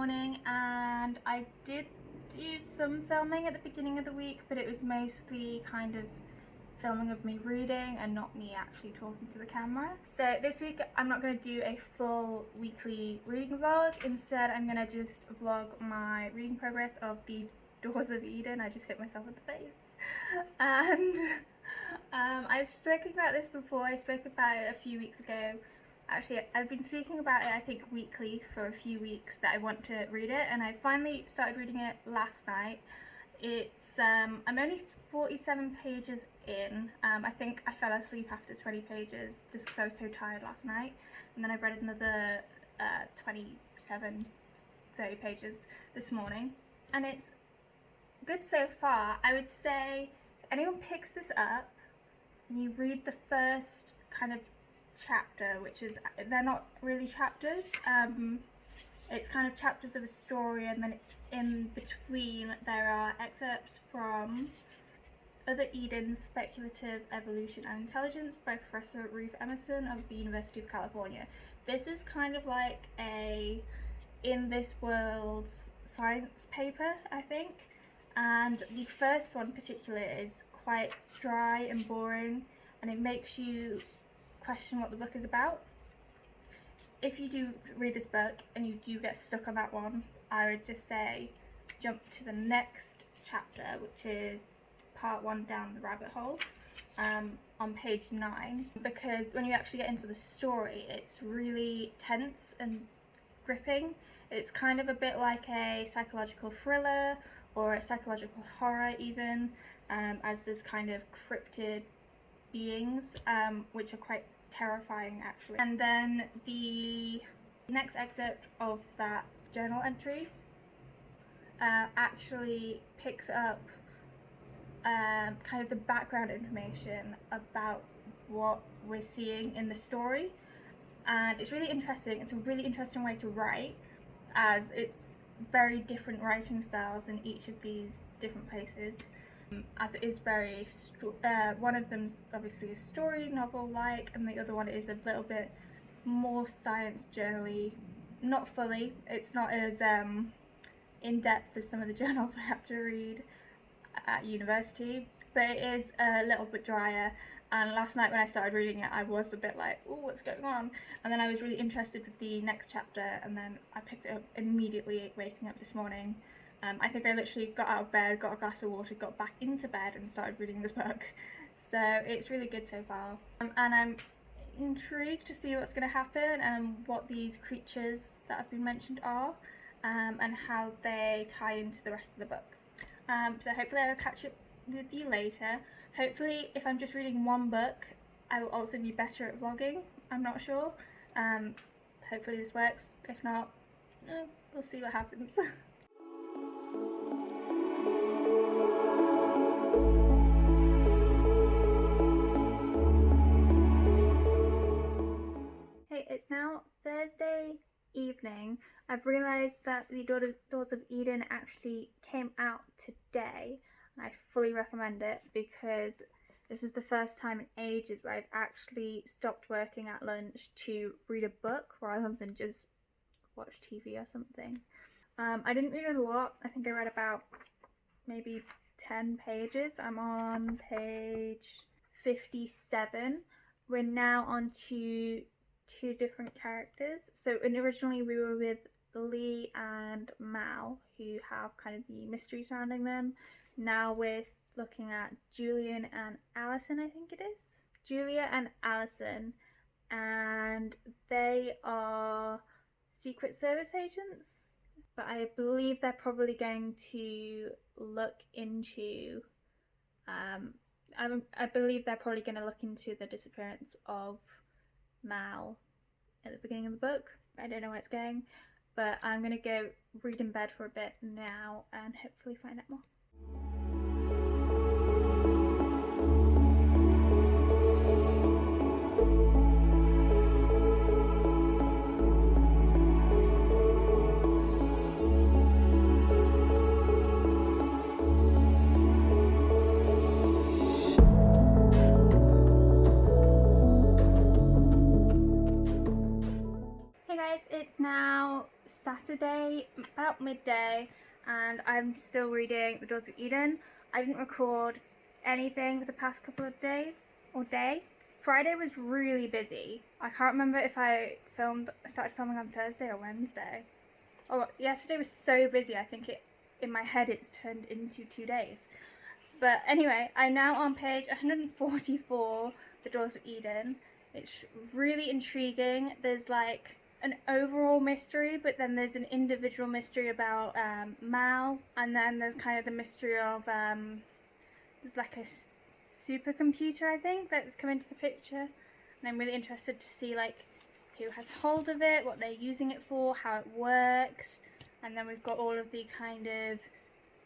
morning, and I did do some filming at the beginning of the week, but it was mostly kind of filming of me reading and not me actually talking to the camera. So this week I'm not going to do a full weekly reading vlog. Instead I'm going to just vlog my reading progress of the Doors of Eden. I just hit myself in the face. And I've spoken about this before. I spoke about it a few weeks ago. Actually, I've been speaking about it I think weekly for a few weeks that I want to read it, and I finally started reading it last night. It's I'm only 47 pages in. I think I fell asleep after 20 pages just because I was so tired last night, and then I read another 27, 30 pages this morning, and it's good so far. I would say if anyone picks this up and you read the first kind of chapter, which is, they're not really chapters, it's kind of chapters of a story, and then in between there are excerpts from Other Edens, Speculative Evolution and Intelligence by Professor Ruth Emerson of the University of California. This is kind of like a in this world's science paper, I think, and the first one particularly is quite dry and boring, and it makes you question what the book is about. If you do read this book and you do get stuck on that one, I would just say jump to the next chapter, which is part 1 down the rabbit hole, on page 9, because when you actually get into the story it's really tense and gripping. It's kind of a bit like a psychological thriller or a psychological horror even, as there's kind of cryptid beings which are quite terrifying actually. And then the next excerpt of that journal entry actually picks up kind of the background information about what we're seeing in the story, and it's really interesting. It's a really interesting way to write, as it's very different writing styles in each of these different places, as it is very one of them's obviously a story novel like, and the other one is a little bit more science journal-y. Not fully, it's not as in-depth as some of the journals I had to read at university, but it is a little bit drier. And last night when I started reading it I was a bit like, oh, what's going on? And then I was really interested with the next chapter, and then I picked it up immediately waking up this morning. I think I literally got out of bed, got a glass of water, got back into bed and started reading this book. So it's really good so far. And I'm intrigued to see what's going to happen and what these creatures that have been mentioned are, and how they tie into the rest of the book. So hopefully I will catch up with you later. Hopefully if I'm just reading one book I will also be better at vlogging. I'm not sure. Hopefully this works. If not, we'll see what happens. It's now Thursday evening. I've realised that the Doors of Eden actually came out today, and I fully recommend it because this is the first time in ages where I've actually stopped working at lunch to read a book rather than just watch TV or something. I didn't read a lot. I think I read about maybe 10 pages. I'm on page 57. We're now on to 2 different characters. So originally we were with Lee and Mal, who have kind of the mystery surrounding them. Now we're looking at Julian and Allison, I think it is. Julia and Allison, and they are Secret Service agents, but I believe they're probably going to look into I believe they're probably going to look into the disappearance of Mal at the beginning of the book. I don't know where it's going, but I'm going to go read in bed for a bit now and hopefully find out more. Saturday, about midday, and I'm still reading The Daughters of Eden. I didn't record anything for the past couple of days or day. Friday was really busy. I can't remember if I started filming on Thursday or Wednesday. Oh, yesterday was so busy, I think in my head it's turned into 2 days. But anyway, I'm now on page 144, The Daughters of Eden. It's really intriguing. There's like an overall mystery, but then there's an individual mystery about Mal, and then there's kind of the mystery of there's like a supercomputer, I think, that's come into the picture, and I'm really interested to see like who has hold of it, what they're using it for, how it works, and then we've got all of the kind of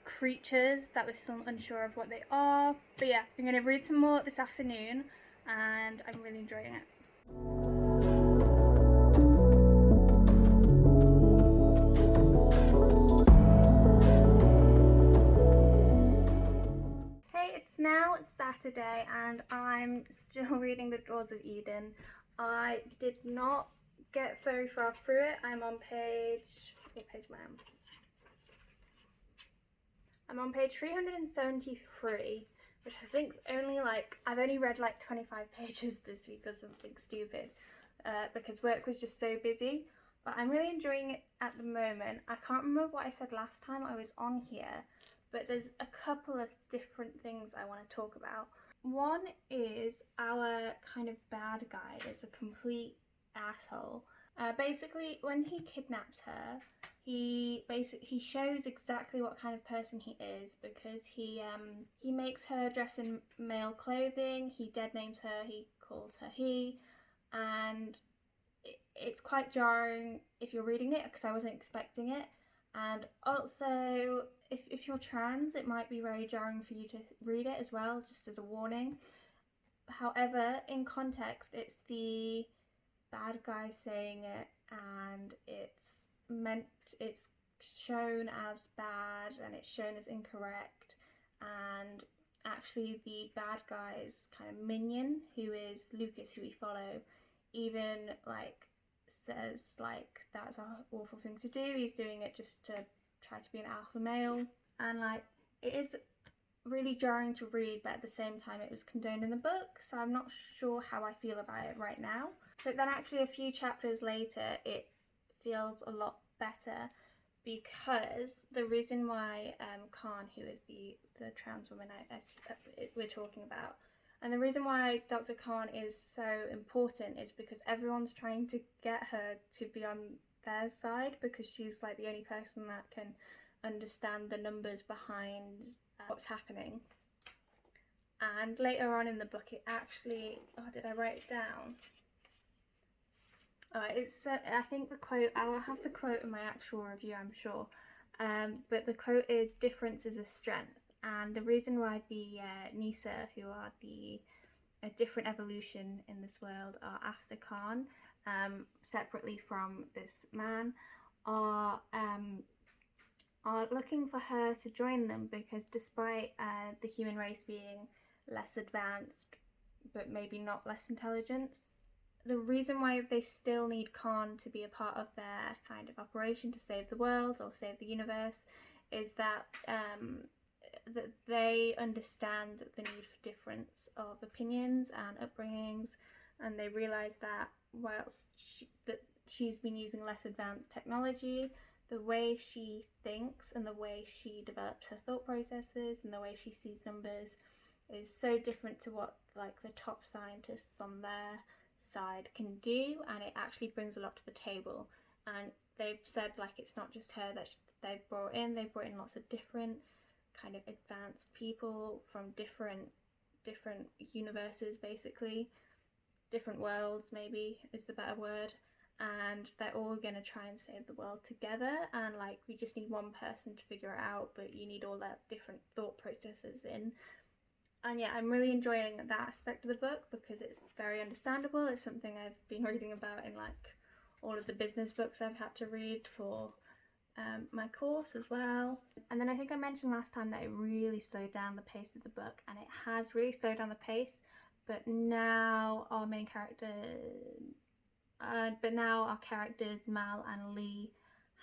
creatures that we're still unsure of what they are. But yeah, I'm going to read some more this afternoon, and I'm really enjoying it. It's now Saturday and I'm still reading The Daughters of Eden. I did not get very far through it. I'm on page, what page am I on? I'm on page 373, which I think's only like, I've only read like 25 pages this week or something stupid, because work was just so busy. But I'm really enjoying it at the moment. I can't remember what I said last time I was on here, but there's a couple of different things I want to talk about. One is our kind of bad guy is a complete asshole. Basically, when he kidnaps her, he shows exactly what kind of person he is, because he makes her dress in male clothing, he dead names her, he calls her he, and it's quite jarring if you're reading it, because I wasn't expecting it. And also, if you're trans, it might be very jarring for you to read it as well, just as a warning. However, in context, it's the bad guy saying it, and it's shown as bad, and it's shown as incorrect, and actually the bad guy's kind of minion, who is Lucas, who we follow, even like says like that's an awful thing to do, he's doing it just to try to be an alpha male, and like it is really jarring to read, but at the same time it was condoned in the book, so I'm not sure how I feel about it right now. But then actually a few chapters later it feels a lot better, because the reason why Khan, who is the trans woman we're talking about, and the reason why Dr. Khan is so important is because everyone's trying to get her to be on their side, because she's like the only person that can understand the numbers behind what's happening. And later on in the book it actually, did I write it down? It's I think the quote, I'll have the quote in my actual review, I'm sure, but the quote is, "Difference is a strength." And the reason why the Nisa, who are a different evolution in this world, are after Khan, separately from this man, are looking for her to join them, because despite the human race being less advanced, but maybe not less intelligent, the reason why they still need Khan to be a part of their kind of operation to save the world or save the universe is that that they understand the need for difference of opinions and upbringings, and they realise that whilst she's been using less advanced technology, the way she thinks and the way she develops her thought processes and the way she sees numbers is so different to what like the top scientists on their side can do, and it actually brings a lot to the table. And they've said like it's not just her that they've brought in lots of different kind of advanced people from different universes, basically different worlds maybe is the better word, and they're all going to try and save the world together, and like we just need one person to figure it out, but you need all that different thought processes in. And yeah, I'm really enjoying that aspect of the book because it's very understandable. It's something I've been reading about in like all of the business books I've had to read for my course as well. And then I think I mentioned last time that it really slowed down the pace of the book, and it has really slowed down the pace, but now our main character, characters Mal and Lee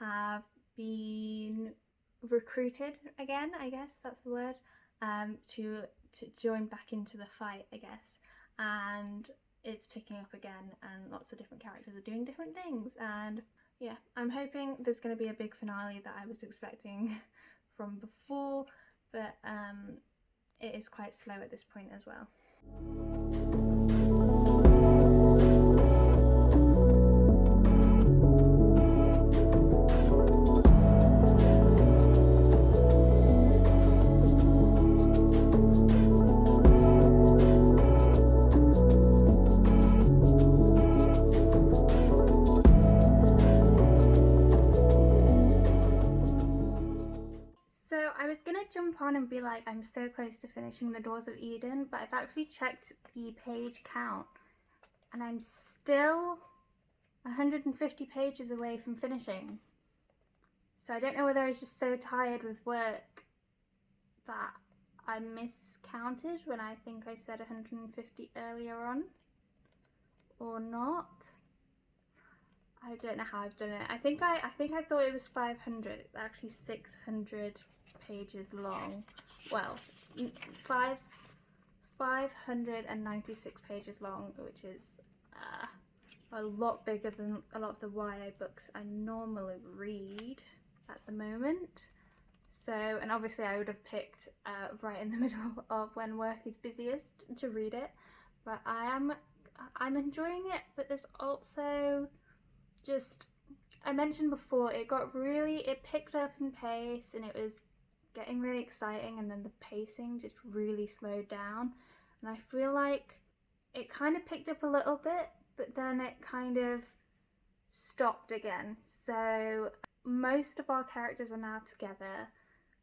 have been recruited again, I guess that's the word, to join back into the fight, I guess. And it's picking up again, and lots of different characters are doing different things, and yeah, I'm hoping there's going to be a big finale that I was expecting from before, but it is quite slow at this point as well. So I was gonna jump on and be like, I'm so close to finishing The Doors of Eden, but I've actually checked the page count and I'm still 150 pages away from finishing. So I don't know whether I was just so tired with work that I miscounted when I think I said 150 earlier on, or not. I don't know how I've done it. I think I thought it was 500. It's actually 600 pages long. Well, 596 pages long, which is a lot bigger than a lot of the YA books I normally read at the moment. So, and obviously I would have picked right in the middle of when work is busiest to read it, but I'm enjoying it. But there's also just, I mentioned before, it picked up in pace and it was getting really exciting, and then the pacing just really slowed down, and I feel like it kind of picked up a little bit, but then it kind of stopped again. So most of our characters are now together,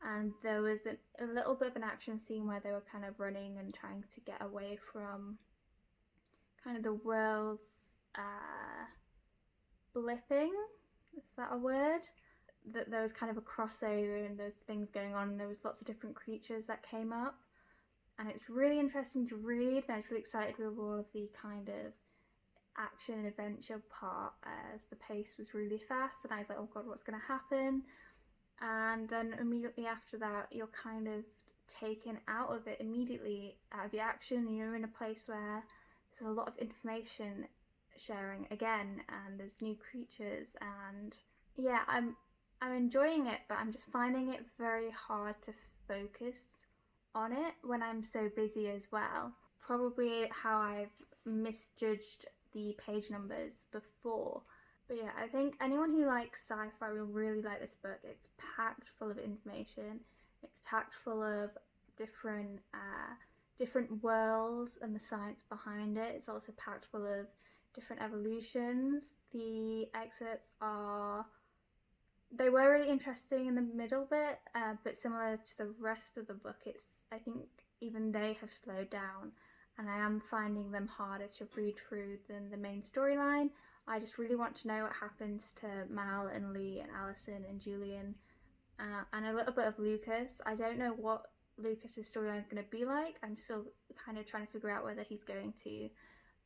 and there was a little bit of an action scene where they were kind of running and trying to get away from kind of the world's blipping, is that a word? That there was kind of a crossover and there's things going on, and there was lots of different creatures that came up, and it's really interesting to read, and I was really excited with all of the kind of action and adventure part, as the pace was really fast and I was like, oh god, what's going to happen? And then immediately after that you're kind of taken out of it immediately, out of the action, and you're in a place where there's a lot of information sharing again, and there's new creatures, and yeah, I'm enjoying it, but I'm just finding it very hard to focus on it when I'm so busy as well. Probably how I've misjudged the page numbers before. But yeah, I think anyone who likes sci-fi will really like this book. It's packed full of information. It's packed full of different worlds and the science behind it. It's also packed full of different evolutions. The excerpts they were really interesting in the middle bit, but similar to the rest of the book, I think even they have slowed down, and I am finding them harder to read through than the main storyline. I just really want to know what happens to Mal and Lee and Allison and Julian, and a little bit of Lucas. I don't know what Lucas's storyline is going to be like. I'm still kind of trying to figure out whether he's going to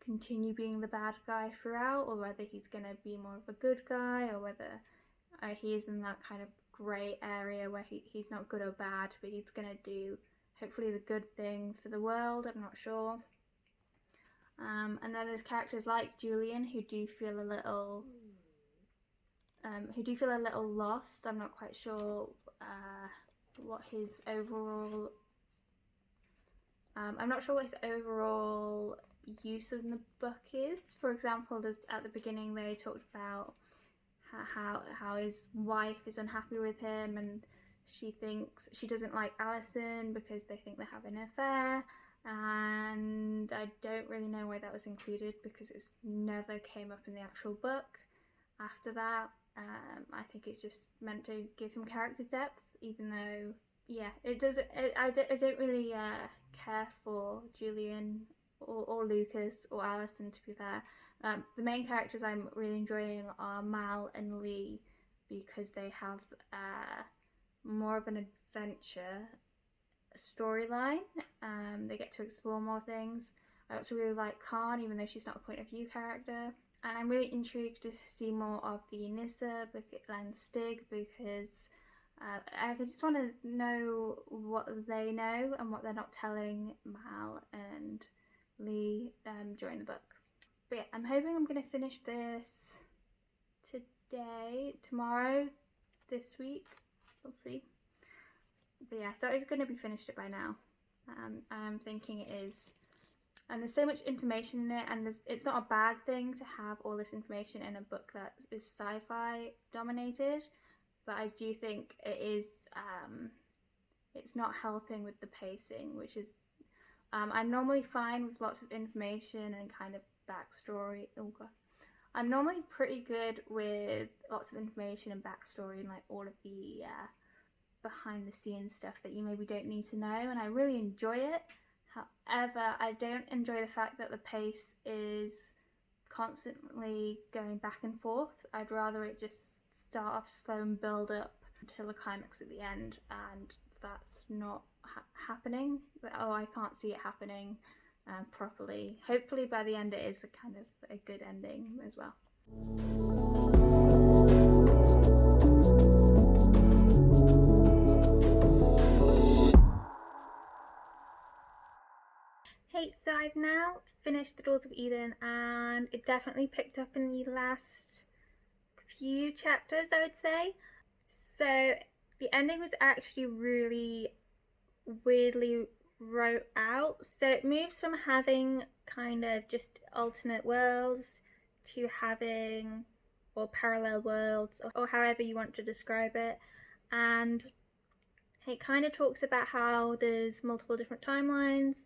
continue being the bad guy throughout, or whether he's going to be more of a good guy, or whether he is in that kind of grey area where he's not good or bad, but he's going to do hopefully the good thing for the world. I'm not sure. And then there's characters like Julian who do feel a little lost. I'm not quite sure what his overall use in the book is. For example, there's at the beginning they talked about how his wife is unhappy with him, and she thinks she doesn't like Allison because they think they're having an affair, and I don't really know why that was included because it never came up in the actual book after that. I think it's just meant to give him character depth, even though I don't really care for Julian or Lucas or Allison, to be fair. The main characters I'm really enjoying are Mal and Lee, because they have more of an adventure storyline. They get to explore more things. I also really like Khan, even though she's not a point of view character. And I'm really intrigued to see more of the Nissa and Stig, because I just want to know what they know and what they're not telling Mal and Lee during the book. But yeah, I'm hoping I'm going to finish this today, tomorrow, this week. We'll see. But yeah, I thought it was going to be finished by now. I'm thinking it is. And there's so much information in it, and it's not a bad thing to have all this information in a book that is sci-fi dominated, but I do think it is, it's not helping with the pacing, which is, I'm normally fine with lots of information and kind of backstory. Oh god. I'm normally pretty good with lots of information and backstory and like all of the behind the scenes stuff that you maybe don't need to know, and I really enjoy it. However, I don't enjoy the fact that the pace is constantly going back and forth. I'd rather it just start off slow and build up until the climax at the end, and that's not happening. I can't see it happening properly. Hopefully by the end it is a kind of a good ending as well. Hey, so I've now finished The Daughters of Eden, and it definitely picked up in the last few chapters, I would say. So the ending was actually really weirdly wrote out. So it moves from having kind of just alternate worlds to having, or parallel worlds, or however you want to describe it. And it kind of talks about how there's multiple different timelines,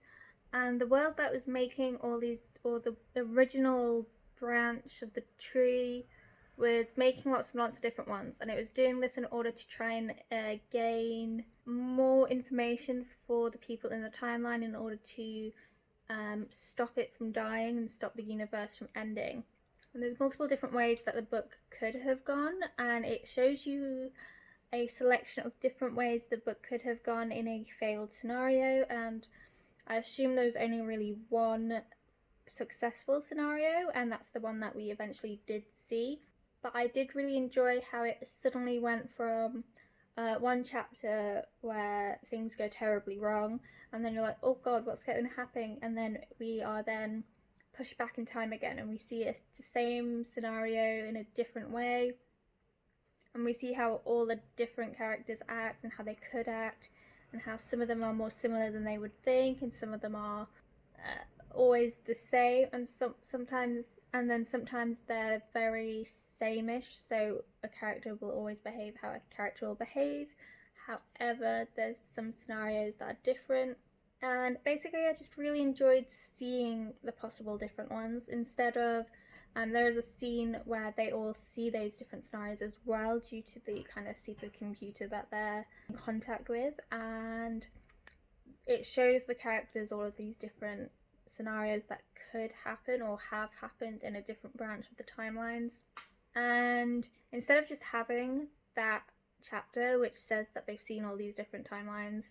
and the world that was making all these, or the original branch of the tree, was making lots and lots of different ones, and it was doing this in order to try and gain more information for the people in the timeline in order to stop it from dying and stop the universe from ending. And there's multiple different ways that the book could have gone, and it shows you a selection of different ways the book could have gone in a failed scenario, and I assume there was only really one successful scenario, and that's the one that we eventually did see. But I did really enjoy how it suddenly went from one chapter where things go terribly wrong, and then you're like, oh god, what's going to happen? And then we are then pushed back in time again, and we see the same scenario in a different way, and we see how all the different characters act and how they could act, and how some of them are more similar than they would think, and some of them are always the same, and sometimes they're very same-ish, so a character will always behave how a character will behave. However, there's some scenarios that are different, and basically I just really enjoyed seeing the possible different ones. Instead of there is a scene where they all see those different scenarios as well, due to the kind of supercomputer that they're in contact with, and it shows the characters all of these different scenarios that could happen or have happened in a different branch of the timelines. And instead of just having that chapter which says that they've seen all these different timelines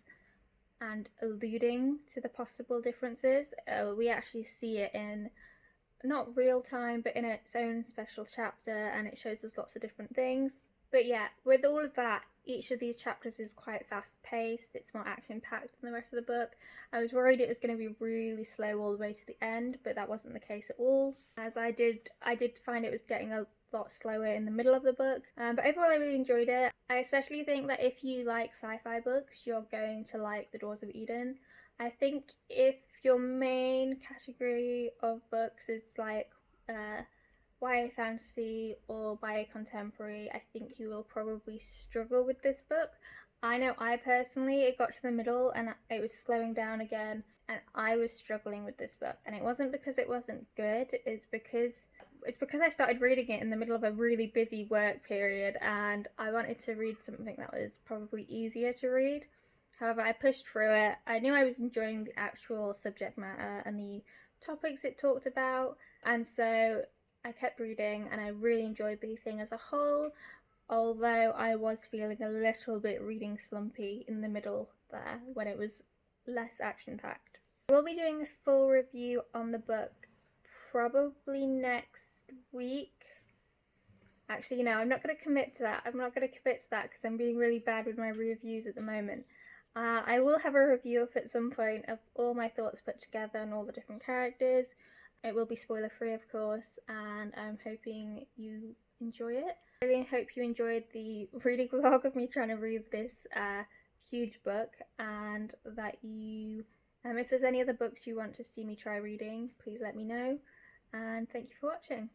and alluding to the possible differences, we actually see it in not real time but in its own special chapter, and it shows us lots of different things. But yeah, with all of that, each of these chapters is quite fast paced, it's more action packed than the rest of the book. I was worried it was going to be really slow all the way to the end, but that wasn't the case at all, as I did find it was getting a lot slower in the middle of the book. But overall I really enjoyed it. I especially think that if you like sci-fi books, you're going to like The Daughters of Eden. I think if your main category of books is like YA fantasy or YA contemporary, I think you will probably struggle with this book. I know I personally, it got to the middle and it was slowing down again, and I was struggling with this book, and it wasn't because it wasn't good, it's because I started reading it in the middle of a really busy work period, and I wanted to read something that was probably easier to read. However, I pushed through it. I knew I was enjoying the actual subject matter and the topics it talked about, and so I kept reading and I really enjoyed the thing as a whole, although I was feeling a little bit reading slumpy in the middle there when it was less action packed. We'll be doing a full review on the book probably next next week. Actually, you know, I'm not going to commit to that. I'm not going to commit to that because I'm being really bad with my reviews at the moment. I will have a review up at some point of all my thoughts put together and all the different characters. It will be spoiler free, of course, and I'm hoping you enjoy it. I really hope you enjoyed the reading vlog of me trying to read this huge book, and that you, if there's any other books you want to see me try reading, please let me know, and thank you for watching.